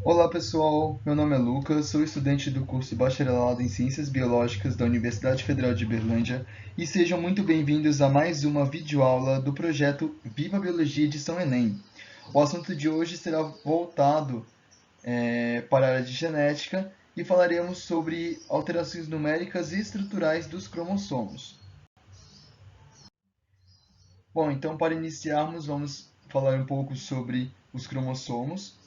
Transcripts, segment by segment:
Olá pessoal, meu nome é Lucas, sou estudante do curso Bacharelado em Ciências Biológicas da Universidade Federal de Berlândia e sejam muito bem-vindos a mais uma videoaula do projeto Viva a Biologia Edição Enem. O assunto de hoje será voltado para a área de genética e falaremos sobre alterações numéricas e estruturais dos cromossomos. Bom, então para iniciarmos vamos falar um pouco sobre os cromossomos.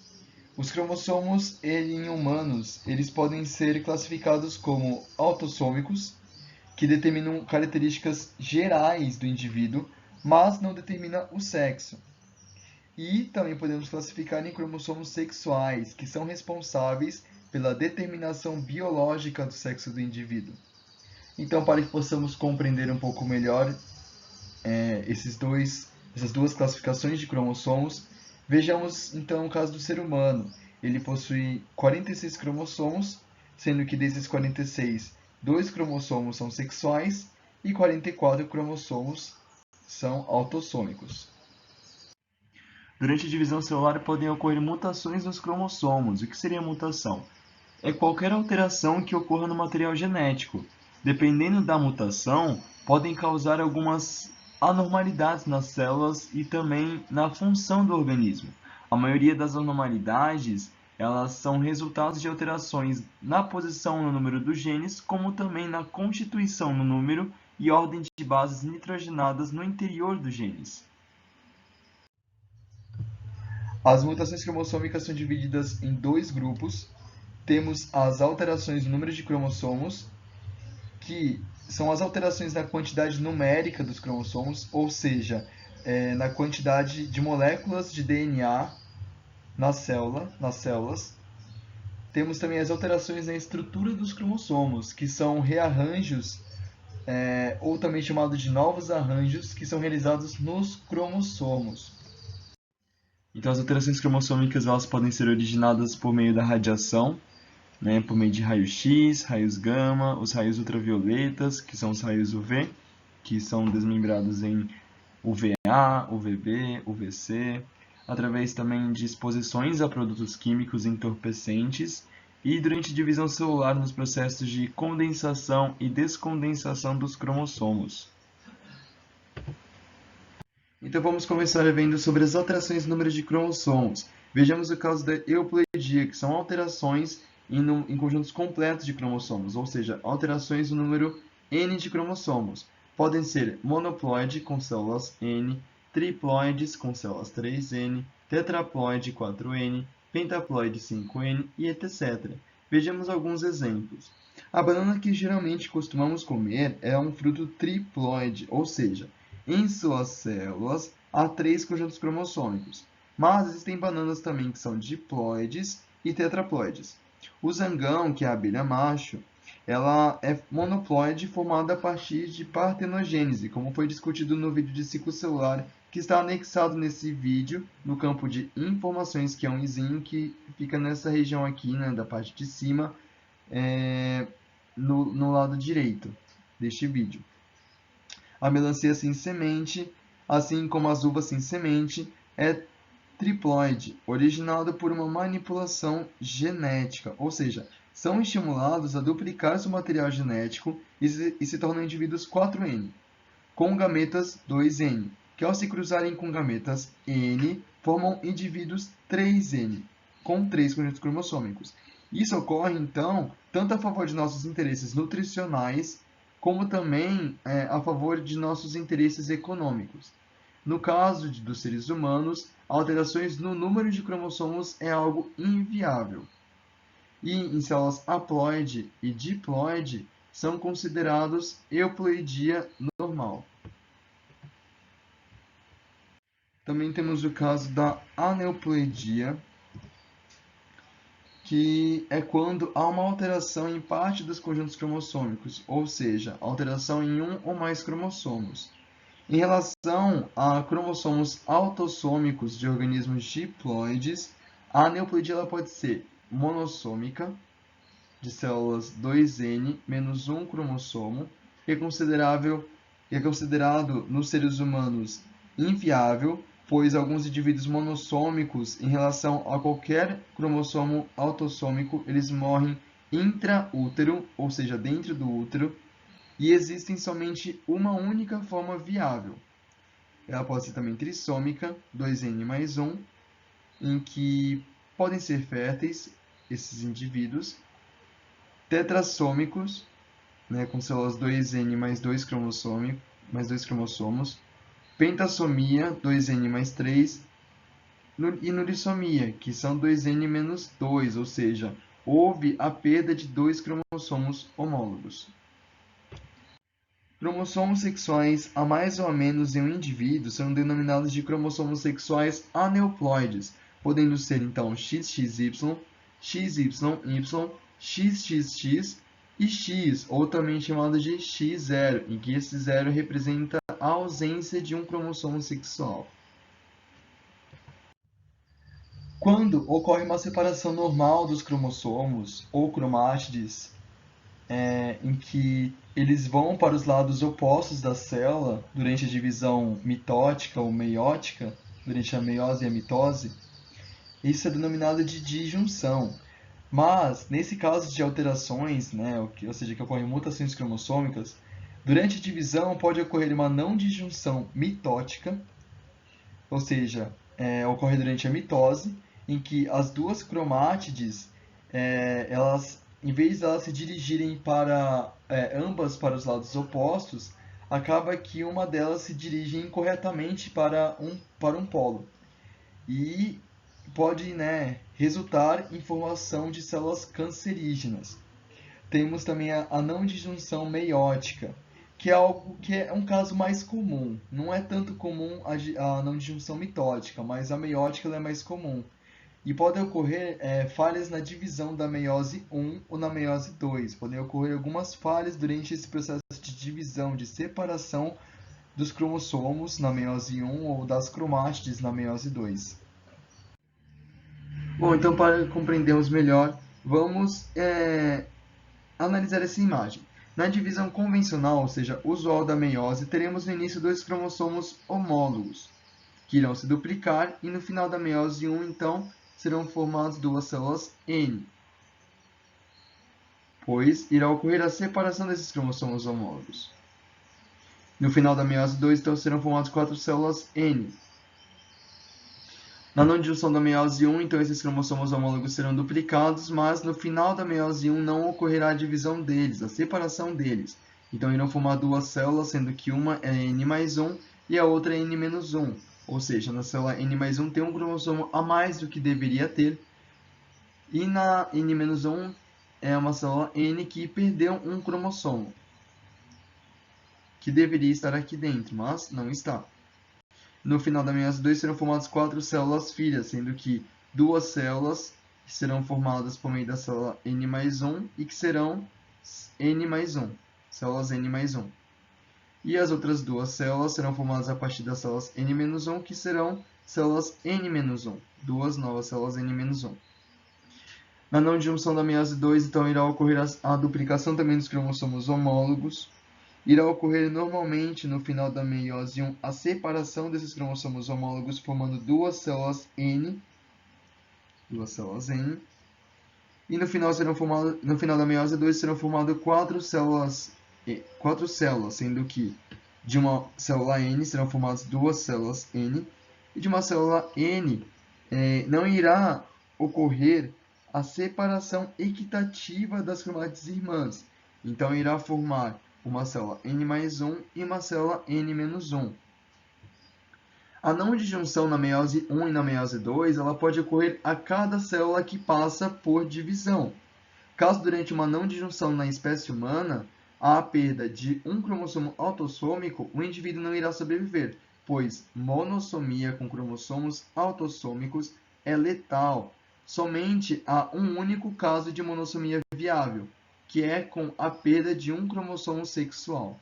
Os cromossomos, em humanos, eles podem ser classificados como autossômicos, que determinam características gerais do indivíduo, mas não determina o sexo. E também podemos classificar em cromossomos sexuais, que são responsáveis pela determinação biológica do sexo do indivíduo. Então, para que possamos compreender um pouco melhor essas duas classificações de cromossomos, vejamos então o caso do ser humano. Ele possui 46 cromossomos, sendo que desses 46, dois cromossomos são sexuais e 44 cromossomos são autossômicos. Durante a divisão celular podem ocorrer mutações nos cromossomos. O que seria mutação? É qualquer alteração que ocorra no material genético. Dependendo da mutação, podem causar algumas anormalidades nas células e também na função do organismo. A maioria das anormalidades, elas são resultados de alterações na posição no número dos genes, como também na constituição no número e ordem de bases nitrogenadas no interior dos genes. As mutações cromossômicas são divididas em dois grupos. Temos as alterações no número de cromossomos, que são as alterações na quantidade numérica dos cromossomos, ou seja, na quantidade de moléculas de DNA nas células. Temos também as alterações na estrutura dos cromossomos, que são rearranjos, ou também chamado de novos arranjos, que são realizados nos cromossomos. Então, as alterações cromossômicas elas podem ser originadas por meio da radiação, né, por meio de raio-x, raios gama, os raios ultravioletas, que são os raios UV, que são desmembrados em UVA, UVB, UVC, através também de exposições a produtos químicos entorpecentes e durante a divisão celular nos processos de condensação e descondensação dos cromossomos. Então vamos começar vendo sobre as alterações no número de cromossomos. Vejamos o caso da euploidia, que são alterações em conjuntos completos de cromossomos, ou seja, alterações no número N de cromossomos. Podem ser monoploide com células N, triploides com células 3N, tetraploide 4N, pentaploide 5N e etc. Vejamos alguns exemplos. A banana que geralmente costumamos comer é um fruto triploide, ou seja, em suas células há três conjuntos cromossômicos, mas existem bananas também que são diploides e tetraploides. O zangão, que é a abelha macho, ela é monoploide formada a partir de partenogênese, como foi discutido no vídeo de ciclo celular, que está anexado nesse vídeo no campo de informações, que é um izinho que fica nessa região aqui, né, da parte de cima, no lado direito deste vídeo. A melancia sem semente, assim como as uvas sem semente, é triploide, originado por uma manipulação genética, ou seja, são estimulados a duplicar seu material genético e se tornam indivíduos 4N, com gametas 2N, que ao se cruzarem com gametas N, formam indivíduos 3N, com 3 conjuntos cromossômicos. Isso ocorre, então, tanto a favor de nossos interesses nutricionais, como também a favor de nossos interesses econômicos. No caso dos seres humanos, alterações no número de cromossomos é algo inviável. E em células haploide e diploide são considerados euploidia normal. Também temos o caso da aneuploidia, que é quando há uma alteração em parte dos conjuntos cromossômicos, ou seja, alteração em um ou mais cromossomos. Em relação a cromossomos autossômicos de organismos diploides, a aneuploidia ela pode ser monossômica, de células 2N menos um cromossomo, que é considerado nos seres humanos inviável, pois alguns indivíduos monossômicos, em relação a qualquer cromossomo autossômico, eles morrem intraútero, ou seja, dentro do útero, e existem somente uma única forma viável. Ela pode ser também trissômica, 2N mais 1, em que podem ser férteis esses indivíduos, tetrassômicos, né, com células 2N mais 2 cromossomos, pentassomia, 2N mais 3, e nurissomia, que são 2N menos 2, ou seja, houve a perda de 2 cromossomos homólogos. Cromossomos sexuais a mais ou a menos em um indivíduo são denominados de cromossomos sexuais aneuploides, podendo ser então XXY, XYY, XXX e X, ou também chamado de X0, em que esse zero representa a ausência de um cromossomo sexual. Quando ocorre uma separação normal dos cromossomos ou cromátides, em que eles vão para os lados opostos da célula durante a divisão mitótica ou meiótica, durante a meiose e a mitose, isso é denominado de disjunção. Mas, nesse caso de alterações, ou seja, que ocorrem mutações cromossômicas, durante a divisão pode ocorrer uma não disjunção mitótica, ou seja, ocorre durante a mitose, em que as duas cromátides, elas, em vez de elas se dirigirem para ambas para os lados opostos, acaba que uma delas se dirige incorretamente para um polo. E pode, resultar em formação de células cancerígenas. Temos também a não disjunção meiótica, que é algo que é um caso mais comum. Não é tanto comum a não disjunção mitótica, mas a meiótica ela é mais comum. E podem ocorrer falhas na divisão da meiose 1 ou na meiose 2. Podem ocorrer algumas falhas durante esse processo de divisão, de separação dos cromossomos na meiose 1 ou das cromátides na meiose 2. Bom, então para compreendermos melhor, vamos analisar essa imagem. Na divisão convencional, ou seja, usual da meiose, teremos no início 2 cromossomos homólogos, que irão se duplicar, e no final da meiose 1, então, serão formadas 2 células N, pois irá ocorrer a separação desses cromossomos homólogos. No final da meiose 2, então, serão formadas 4 células N. Na não disjunção da meiose 1, então, esses cromossomos homólogos serão duplicados, mas no final da meiose 1 não ocorrerá a divisão deles, a separação deles. Então, irão formar 2 células, sendo que uma é N mais 1 e a outra é N menos 1. Ou seja, na célula N mais 1 tem um cromossomo a mais do que deveria ter, e na N menos 1 é uma célula N que perdeu um cromossomo, que deveria estar aqui dentro, mas não está. No final da meiose 2 serão formadas 4 células filhas, sendo que 2 células serão formadas por meio da célula N mais 1 e que serão N mais 1, células N mais 1. E as outras 2 células serão formadas a partir das células N menos 1, que serão células N menos 1, 2 novas células N menos 1. Na não disjunção da meiose 2, então, irá ocorrer a duplicação também dos cromossomos homólogos. Irá ocorrer normalmente no final da meiose 1 a separação desses cromossomos homólogos, formando 2 células N. E no final da meiose 2 serão formadas 4 células, sendo que de uma célula N serão formadas 2 células N, e de uma célula N não irá ocorrer a separação equitativa das cromátides irmãs. Então, irá formar uma célula N mais 1 e uma célula N menos 1. A não disjunção na meiose 1 e na meiose 2, ela pode ocorrer a cada célula que passa por divisão. Caso durante uma não disjunção na espécie humana, há a perda de um cromossomo autossômico, o indivíduo não irá sobreviver, pois monossomia com cromossomos autossômicos é letal. Somente há um único caso de monossomia viável, que é com a perda de um cromossomo sexual.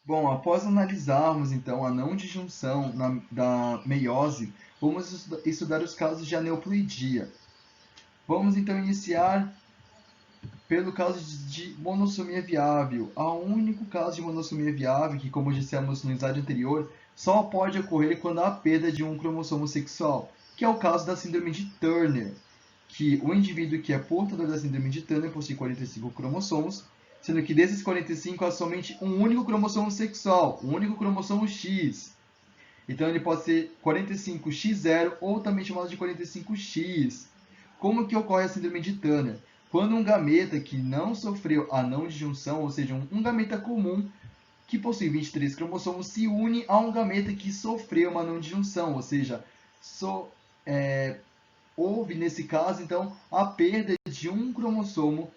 Bom, após analisarmos então a não disjunção da meiose, vamos estudar os casos de aneuploidia. Vamos então iniciar pelo caso de monossomia viável. O único caso de monossomia viável, que como dissemos no slide anterior, só pode ocorrer quando há perda de um cromossomo sexual, que é o caso da síndrome de Turner, que o indivíduo que é portador da síndrome de Turner possui 45 cromossomos, sendo que desses 45 há somente um único cromossomo sexual, um único cromossomo X. Então ele pode ser 45X0 ou também chamado de 45X. Como que ocorre a síndrome de Turner? Quando um gameta que não sofreu anão de junção, ou seja, um gameta comum que possui 23 cromossomos, se une a um gameta que sofreu uma anão de junção, ou seja, houve nesse caso então a perda de um cromossomo,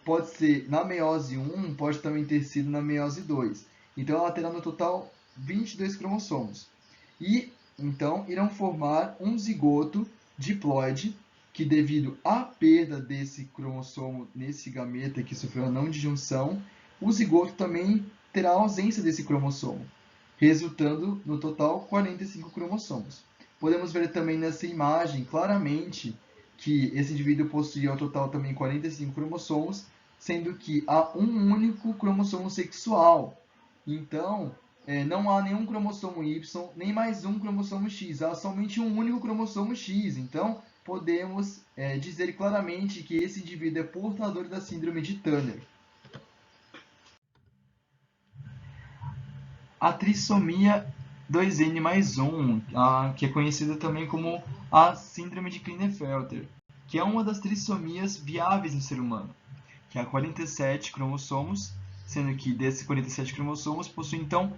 pode ser na meiose 1, pode também ter sido na meiose 2. Então ela terá no total 22 cromossomos. E então irão formar um zigoto diploide que, devido à perda desse cromossomo nesse gameta que sofreu anão de junção, o zigoto também terá a ausência desse cromossomo, resultando no total 45 cromossomos. Podemos ver também nessa imagem claramente que esse indivíduo possui ao total também 45 cromossomos, sendo que há um único cromossomo sexual. Então, não há nenhum cromossomo Y, nem mais um cromossomo X, há somente um único cromossomo X. Então, podemos dizer claramente que esse indivíduo é portador da síndrome de Turner. A trissomia 2N mais 1, que é conhecida também como a síndrome de Klinefelter, que é uma das trissomias viáveis no ser humano, que há 47 cromossomos, sendo que desses 47 cromossomos possuem então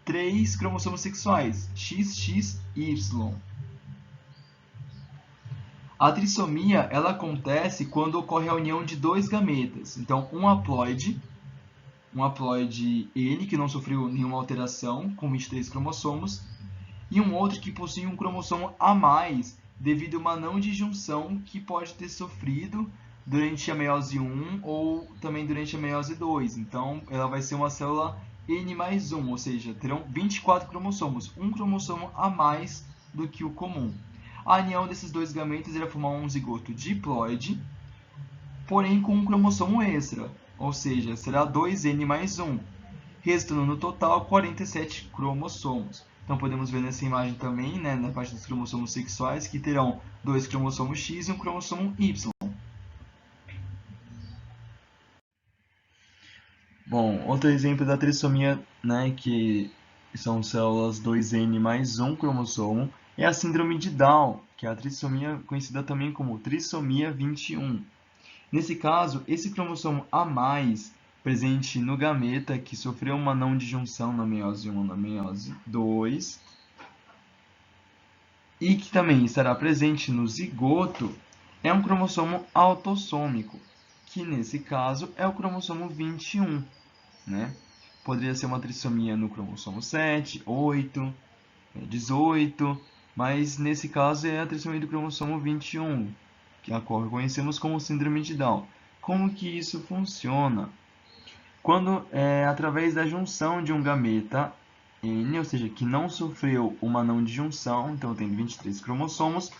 3 cromossomos sexuais, XX e Y. A trissomia ela acontece quando ocorre a união de dois gametas, então um haploide N, que não sofreu nenhuma alteração, com 23 cromossomos, e um outro que possui um cromossomo a mais, devido a uma não disjunção que pode ter sofrido durante a meiose 1 ou também durante a meiose 2. Então, ela vai ser uma célula N mais 1, ou seja, terão 24 cromossomos, um cromossomo a mais do que o comum. A união desses dois gametas irá formar um zigoto diploide, porém com um cromossomo extra, ou seja, será 2N mais 1, resultando no total 47 cromossomos. Então podemos ver nessa imagem também, na parte dos cromossomos sexuais, que terão 2 cromossomos X e um cromossomo Y. Bom, outro exemplo da trissomia, que são células 2N mais 1 cromossomo, é a síndrome de Down, que é a trissomia conhecida também como trissomia 21. Nesse caso, esse cromossomo a mais presente no gameta que sofreu uma não disjunção na meiose 1 ou na meiose 2 e que também estará presente no zigoto é um cromossomo autossômico, que nesse caso é o cromossomo 21. Poderia ser uma trissomia no cromossomo 7, 8, 18, mas nesse caso é a trissomia do cromossomo 21, que a qual conhecemos como síndrome de Down. Como que isso funciona? Quando através da junção de um gameta N, ou seja, que não sofreu uma não disjunção, então tem 23 cromossomos,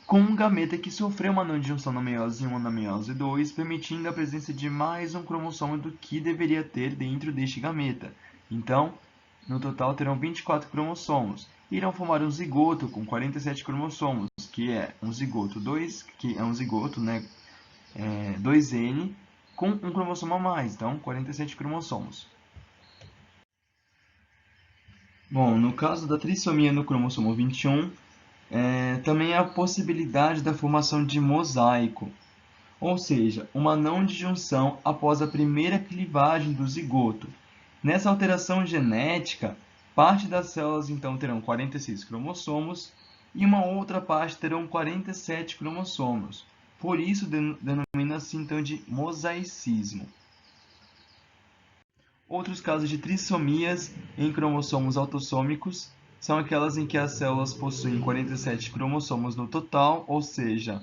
com um gameta que sofreu uma não disjunção na meiose 1 ou na meiose 2, permitindo a presença de mais um cromossomo do que deveria ter dentro deste gameta. Então, no total terão 24 cromossomos. Irão formar um zigoto com 47 cromossomos, que é um zigoto 2N, com um cromossomo a mais, então 47 cromossomos. Bom, no caso da trissomia no cromossomo 21, também há a possibilidade da formação de mosaico, ou seja, uma não disjunção após a primeira clivagem do zigoto. Nessa alteração genética, parte das células então terão 46 cromossomos e uma outra parte terão 47 cromossomos. Por isso denomina-se então de mosaicismo. Outros casos de trissomias em cromossomos autossômicos são aquelas em que as células possuem 47 cromossomos no total, ou seja,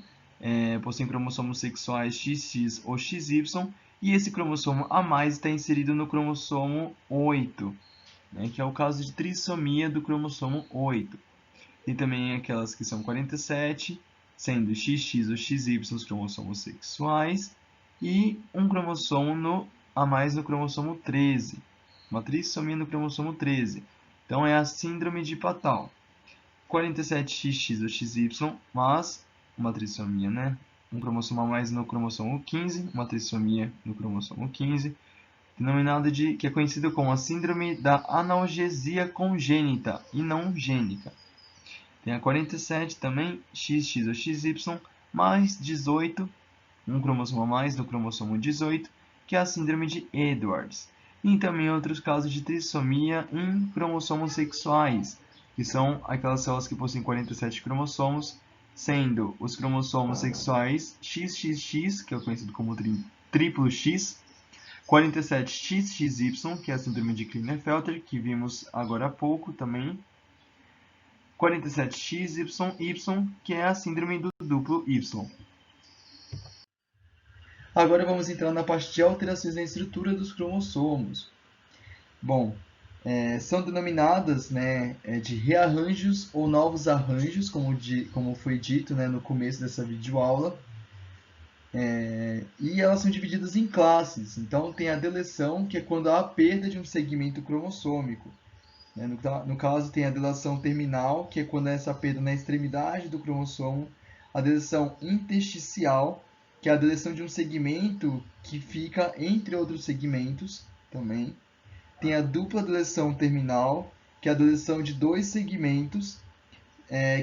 possuem cromossomos sexuais XX ou XY, e esse cromossomo a mais está inserido no cromossomo 8, que é o caso de trissomia do cromossomo 8. Tem também aquelas que são 47, sendo XX ou XY os cromossomos sexuais, e um cromossomo a mais no cromossomo 13. Uma trissomia no cromossomo 13. Então, é a síndrome de Patau. 47XX ou XY, mas uma trissomia, né? Um cromossomo a mais no cromossomo 15, uma trissomia no cromossomo 15, denominado que é conhecido como a síndrome da analgesia congênita e não gênica. Tem a 47 também, XX ou XY, mais 18, um cromossomo a mais no cromossomo 18, que é a síndrome de Edwards. E também outros casos de trissomia em cromossomos sexuais, que são aquelas células que possuem 47 cromossomos, sendo os cromossomos sexuais XXX, que é conhecido como triplo X, 47XXY, que é a síndrome de Klinefelter, que vimos agora há pouco também, 47XYY, que é a síndrome do duplo Y. Agora vamos entrar na parte de alterações na estrutura dos cromossomos. Bom, são denominadas, né, de rearranjos ou novos arranjos, como foi dito, né, no começo dessa videoaula. E elas são divididas em classes. Então, tem a deleção, que é quando há a perda de um segmento cromossômico. No caso, tem a deleção terminal, que é quando há essa perda na extremidade do cromossomo. A deleção intersticial, que é a deleção de um segmento que fica entre outros segmentos também. Tem a dupla deleção terminal, que é a deleção de dois segmentos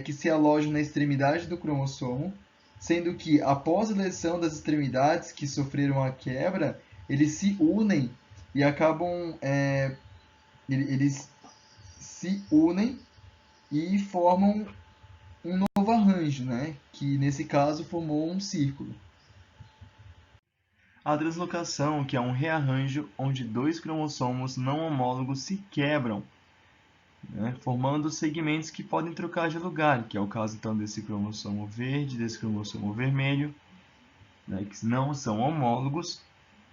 que se alojam na extremidade do cromossomo, sendo que após a deleção das extremidades que sofreram a quebra, eles se unem e acabam eles se unem e formam um novo arranjo, né? Que nesse caso formou um círculo. A translocação, que é um rearranjo onde dois cromossomos não homólogos se quebram, né, formando segmentos que podem trocar de lugar, que é o caso então desse cromossomo verde, desse cromossomo vermelho, né, que não são homólogos,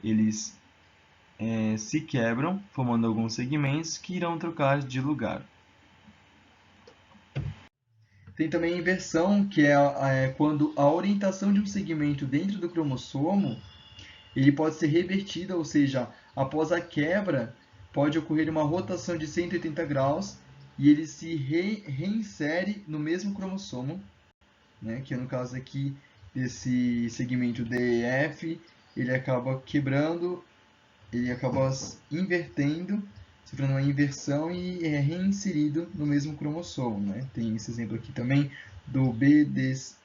eles se quebram, formando alguns segmentos que irão trocar de lugar. Tem também a inversão, que é quando a orientação de um segmento dentro do cromossomo ele pode ser revertido, ou seja, após a quebra, pode ocorrer uma rotação de 180 graus e ele se reinsere no mesmo cromossomo, né, que é no caso aqui desse segmento DEF, ele acaba quebrando, ele acaba invertendo, sofrendo uma inversão e é reinserido no mesmo cromossomo. Né? Tem esse exemplo aqui também do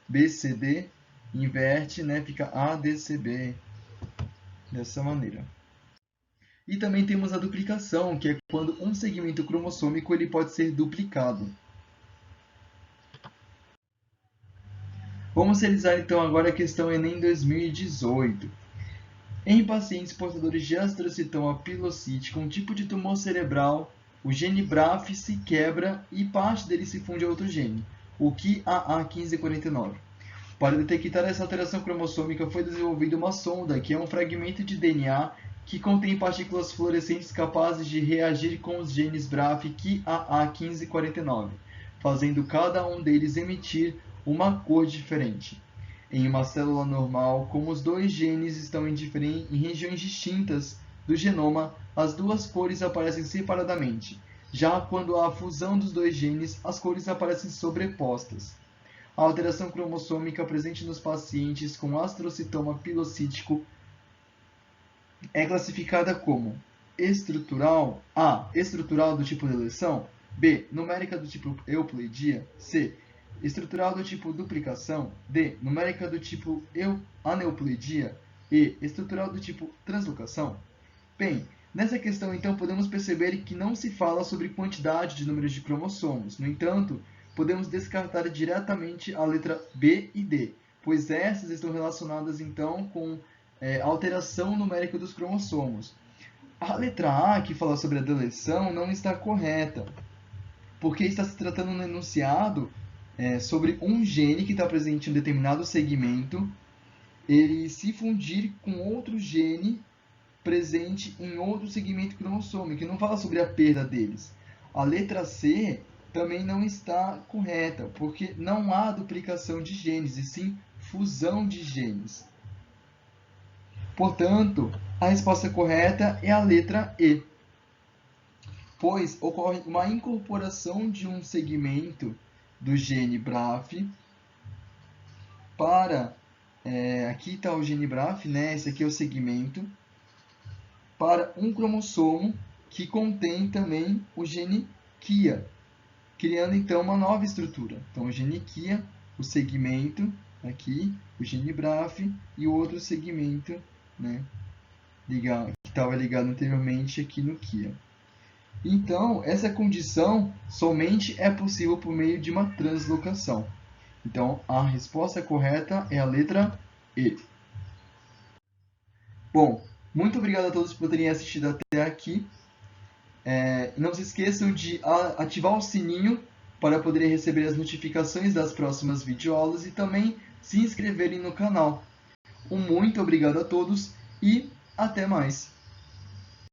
BCD, inverte, né, fica ADCB, dessa maneira. E também temos a duplicação, que é quando um segmento cromossômico ele pode ser duplicado. Vamos realizar então agora a questão Enem 2018. Em pacientes portadores de astrocitoma pilocítica, um tipo de tumor cerebral, o gene BRAF se quebra e parte dele se funde a outro gene, o KIAA1549. Para detectar essa alteração cromossômica foi desenvolvida uma sonda, que é um fragmento de DNA que contém partículas fluorescentes capazes de reagir com os genes BRAF KIAA1549, fazendo cada um deles emitir uma cor diferente. Em uma célula normal, como os dois genes estão em regiões distintas do genoma, as duas cores aparecem separadamente. Já quando há a fusão dos dois genes, as cores aparecem sobrepostas. A alteração cromossômica presente nos pacientes com astrocitoma pilocítico é classificada como estrutural: A. Estrutural do tipo deleção. B. Numérica do tipo euploidia. C. Estrutural do tipo duplicação. D. Numérica do tipo aneuploidia. E. Estrutural do tipo translocação. Bem, nessa questão então podemos perceber que não se fala sobre quantidade de números de cromossomos. No entanto, podemos descartar diretamente a letra B e D, pois essas estão relacionadas então com alteração numérica dos cromossomos. A letra A, que fala sobre a deleção, não está correta, porque está se tratando no enunciado sobre um gene que está presente em um determinado segmento, ele se fundir com outro gene presente em outro segmento cromossômico, que não fala sobre a perda deles. A letra C também não está correta, porque não há duplicação de genes, e sim fusão de genes. Portanto, a resposta correta é a letra E, pois ocorre uma incorporação de um segmento do gene BRAF para, aqui está o gene BRAF, né? Esse aqui é o segmento, para um cromossomo que contém também o gene KIA, criando então uma nova estrutura. Então, o gene KIA, o segmento aqui, o gene BRAF e o outro segmento, né, que estava ligado anteriormente aqui no KIA. Então, essa condição somente é possível por meio de uma translocação. Então, a resposta correta é a letra E. Bom, muito obrigado a todos por terem assistido até aqui. Não se esqueçam de ativar o sininho para poderem receber as notificações das próximas videoaulas e também se inscreverem no canal. Um muito obrigado a todos e até mais!